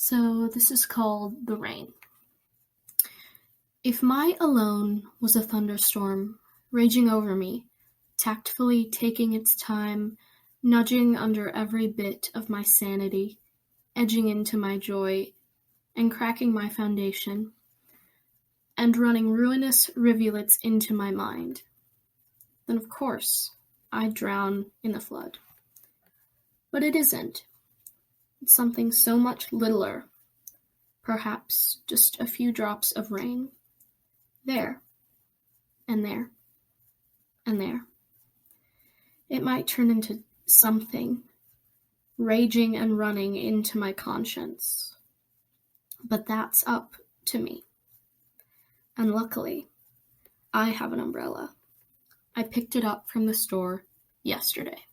So this is called The Rain. If my alone was a thunderstorm raging over me, tactfully taking its time, nudging under every bit of my sanity, edging into my joy, and cracking my foundation, and running ruinous rivulets into my mind, then of course I'd drown in the flood. But it isn't. It's something so much littler, perhaps just a few drops of rain, there, and there, and there. It might turn into something, raging and running into my conscience. But that's up to me. And luckily, I have an umbrella. I picked it up from the store yesterday.